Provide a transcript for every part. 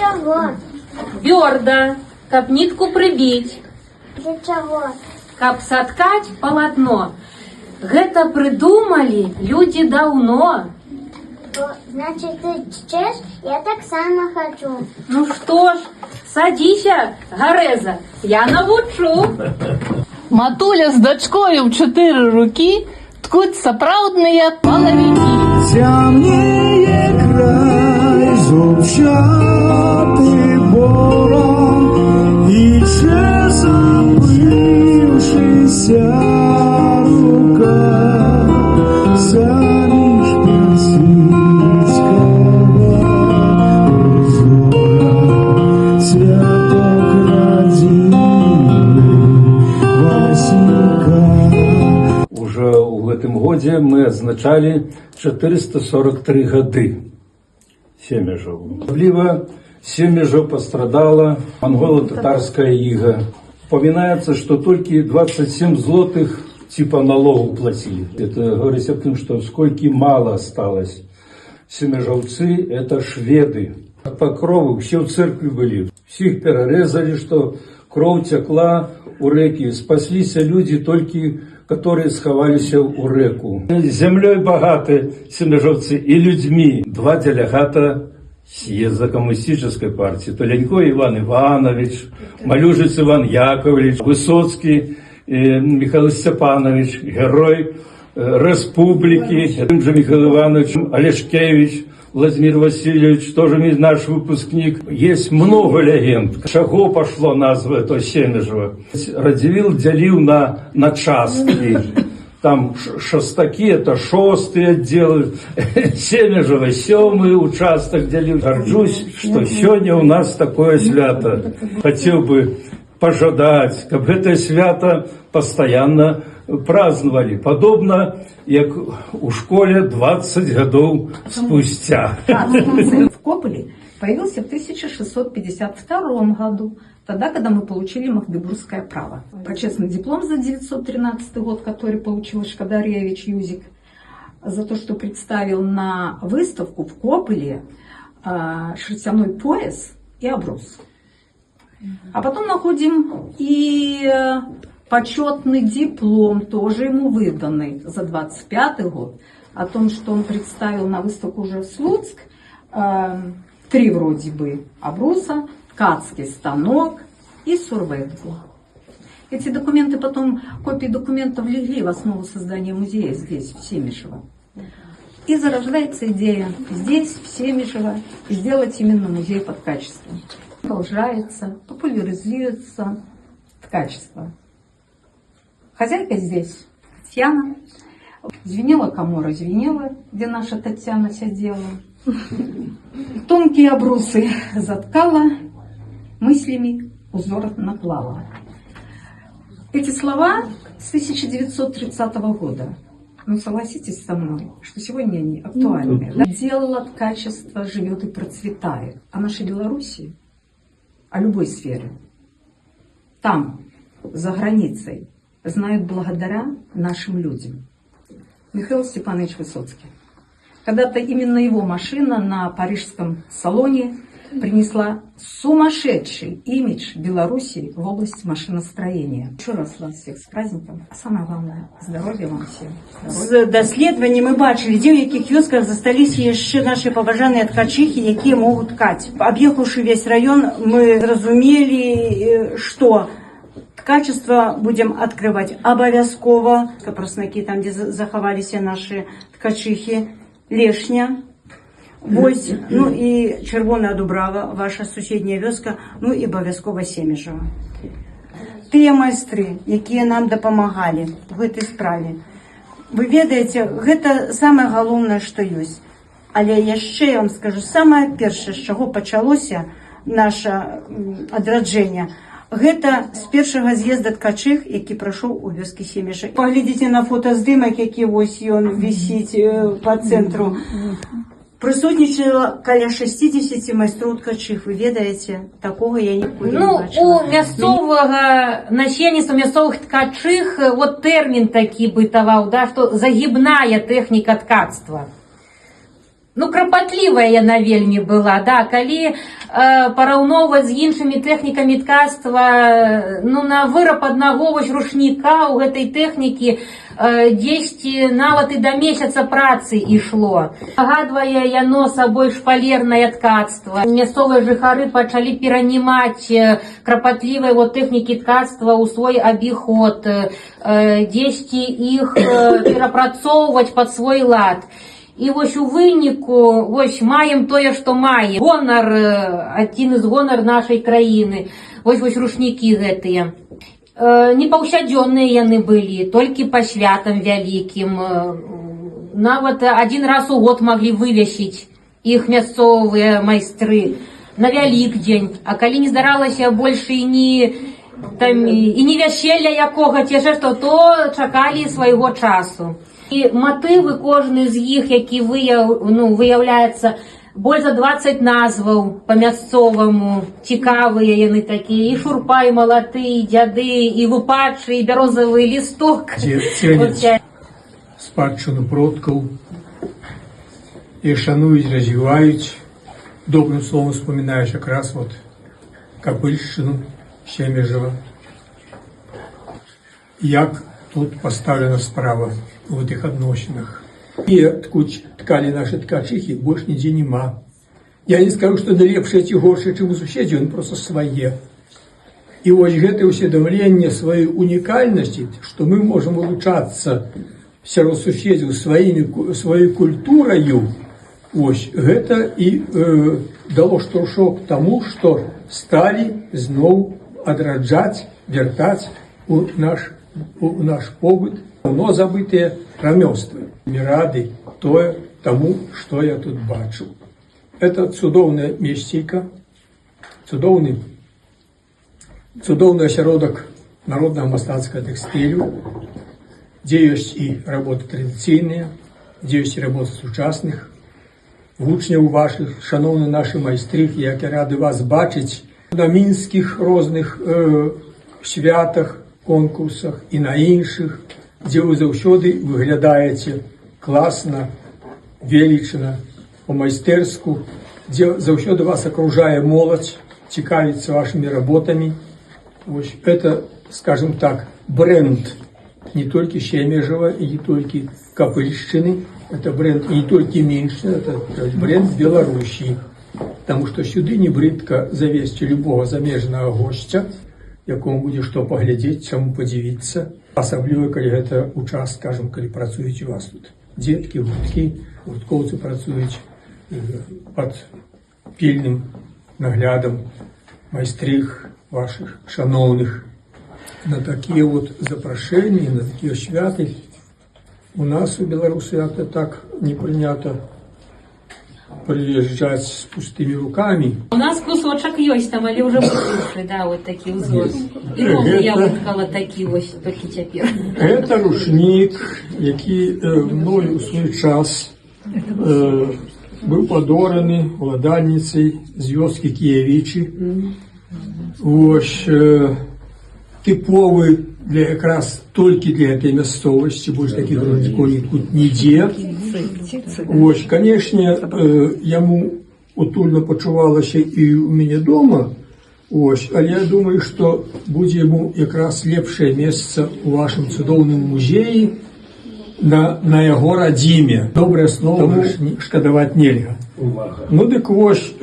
чего? Бёрда, каб нитку прибить, Для чего? каб соткать полотно. Гэта придумали люди давно. Значит, ты чеш? Я так само хочу. Ну что ж, садися, Гареза, я навучу. Матуля з дочкою в 4 руки ткуть сапраўдныя палавікі. Цямнее край, зубчатый бором, и забывшийся рука заміж персидского узора, цветок родимый Василька. Уже в этом году мы отзначали 443 годы Семежеву. Особливо Семежев пострадала монголо-татарская ига. Вспоминается, что только 27 злотых типа налогу платили. Это говорит о том, что сколько мало осталось. Семежевцы – это шведы. По крову все в церкви были. Всех перерезали, что кровь текла у реки. Спаслись люди только, которые сховались у реку. Землей богаты семежевцы и людьми. 2 делегата съезда коммунистической партии. Толенько Иван Иванович, Малюжец Иван Яковлевич, Высоцкий Михаил Степанович, герой республики, тем же Михаил Иванович Олешкевич, Владимир Васильевич, тоже наш выпускник. Есть много легенд. Шаго пошло назва этого Семежева. Радзивилл делил на части. Там шостаки, это 6-й отдел, Семежева 7-й участок делил. Горжусь, что сегодня у нас такое свято. Хотел бы пожадать, как это свято постоянно праздновали. Подобно, как у школе 20 годов спустя. В Кополе появился в 1652 году, тогда, когда мы получили Магдебургское право. Почетный диплом за 913 год, который получил Шкадаревич Юзик, за то, что представил на выставку в Кополе шерстяной пояс и обрус. А потом находим и почетный диплом, тоже ему выданный за 25 год, о том, что он представил на выставку уже в Слуцк 3 вроде бы обруса, ткацкий станок и сурветку. Эти документы потом, копии документов легли в основу создания музея здесь, в Семишево. И зарождается идея здесь, в Семишево, сделать именно музей под качеством. Продолжается, популяризируется ткачество. Хозяйка здесь Татьяна. Звенела комора, звенела, где наша Татьяна сидела. Тонкие обрусы заткала, мыслями узор наклала. Эти слова с 1930 года. Ну, согласитесь со мной, что сегодня они актуальны. Дело ткачества живет и процветает. А нашей Белоруссии, о любой сфере, там, за границей, знают благодаря нашим людям. Михаил Степанович Высоцкий. Когда-то именно его машина на парижском салоне принесла сумасшедший имидж Белоруссии в области машиностроения. Еще раз вас всех с праздником. А самое главное, здоровья вам всем. З досліджень ми бачили, де в яких вёсках засталися ще наші побажані ткачихи, які можуть ткати. Об'їхавши весь район, ми зрозуміли, що ткачество будем открывать обов'язково. Проснаки, там, де заховалися наші ткачихи, Лешня, Вось, ну і Червона Дубрава, ваша сусідня вёска, ну і обов'язково Семішева. Тыя майстры, якія нам дапамагалі в гэтай справе. Вы ведаеце, гэта самае галоўнае, што ёсць. Але яшчэ я вам скажу, самае першае, з чаго пачалося наша адраджэнне, гэта з першага з'езда ткачых, які прайшоў у вёскі Семіша. Паглядзіце на фотаздымак, які вось ён вісіць па цэнтру. Присутнічала каля 60 майстроў ткачих. Ви ведаєте, такого я ніколи не бачила. У мясцового насельніцтва, мясцовых ткачих, вот термин такі бытаваў, да, что загибная техника ткацтва. Крапатлівая яна вельмі была, да, калі параўноўваць з іншымі тэхнікамі ткацтва, на выраб аднаго вось рушніка ў гэтай тэхнікі дзесьці нават і да месяца працы ішло. Нагадвае яно сабой шпалернае ткацтва. Мясцовыя жыхары пачалі перанімаць крапатлівыя тэхнікі ткацтва ў свой абіход, дзесьці іх перапрацоўваць пад свой лад. І вось у выніку маем тое, што маем. Гонар, адзін з гонар нашай краіны. Вось рушнікі гэтыя. Не паўсядзённыя яны былі, толькі па святам вялікім. Нават адзін раз у год маглі вывесіць іх мясцовыя майстры на Вялікдзень. А калі не здаралася больш і не вяселля якога, ці што, то чакалі свайго часу. І матывы кожны з іх, які выяўляецца, больш за 20 назваў па-мясцоваму, цікавыя яны такія, і шурпа, і малаты, і дзяды, і лупачы, і бярозавы лісток. Ценяць спадчыну продкаў і шануюць, развіваюць. Добрым словом вспоминаешь якраз Капыльшчыну, Семежева. Як тут поставлена справа в этих отношениях. И ткали наши ткачихи больше нигде нема. Я не скажу, что они лепшие, ці горшие, чем у суседей, они просто свои. И вот это усведомление своей уникальности, что мы можем улучшаться сярод суседей своей культурою, это и дало штуршок тому, что стали знову адраджать, вертать у наш побыт, но забытые рамёствы. Не рады тому, что я тут бачу. Это цудоўная месціка, цудоўны асяродак народного мастацкага тэкстылю, где есть и работы традыцыйныя, где есть и работы сучасных, вучняў ваших, шановні наші майстры, як я рады вас бачыць на мінскіх розных святах, конкурсах і на іншых, дзе вы заўсёды выглядаеце класна, велічна, по-майстэрску, дзе заўсёды вас акружае моладзь, цікавіцца вашими работами. Это, скажем так, бренд не только Семежева и не только Капыльшчыны, это бренд и не только Миншчыны, это бренд Беларуси. Потому что сюды не брыдка завесці любого замежного гостя, якому будзе што паглядзець, чаму падзівіцца. Асабліва, калі гэта у час, скажем, калі працуюць у вас тут дзеткі, гурткі, гурткоўцы працуюць пад пільным наглядам майстрых ваших шановных. На такие запрашэнні, на такие святы у нас у Беларуси это так не принято приезжать с пустыми руками. У нас кусочек есть там, але уже бутыльшы, да, вот такі ўзор. І нову я выткала такі толькі цяпер. Это рушник, які мною у свой час был падораны уладальніцай з вёскі Кіявічы. Типовый якраз толькі для этой мясцовасці, больш таких рушников тут нідзе. Конечно, яму утульна пачувалася і у мяне дома, але я думаю, што будзе яму якраз лепшае месца у вашым цудоўным музеі на яго радзіме. Добрае слово шкадаваць нельга. Ну дык вось,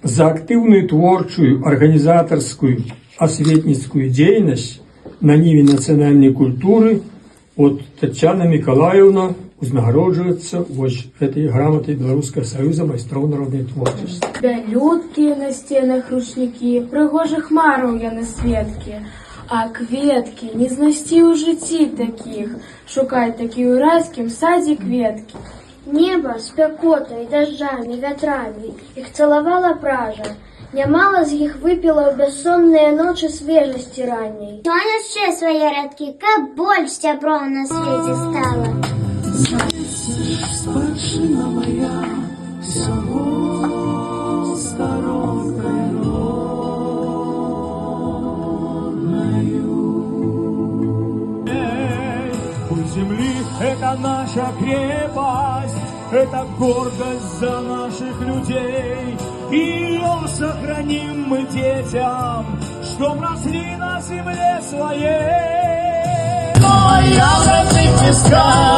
за актыўную творчую, арганізатарскую, осветницкую деятельность на ниве национальной культуры Татьяна Миколаевна узнагароджуецца этой грамотой Белорусского союза майстроў народной творчасці. Бялюткі на стенах рушнікі, прыгожых мараў яны сведкі, а кветкі не знайсці ў жыцці такіх, шукаць такі ў райскім садзе кветкі. Небо с пякотой, дождями, ветрами, их целовала пража. Нямало з іх выпіла ў бяссонныя ночы свежасці ранняй. Ну а яшчэ свае радкі, каб больш сяброў на свеце стала. Спадчына моя всего сторон природною. Путь земли — это наша крепость, это гордость за наших людей. И ее сохраним мы детям, чтоб росли на земле своей. Ой, образцы песка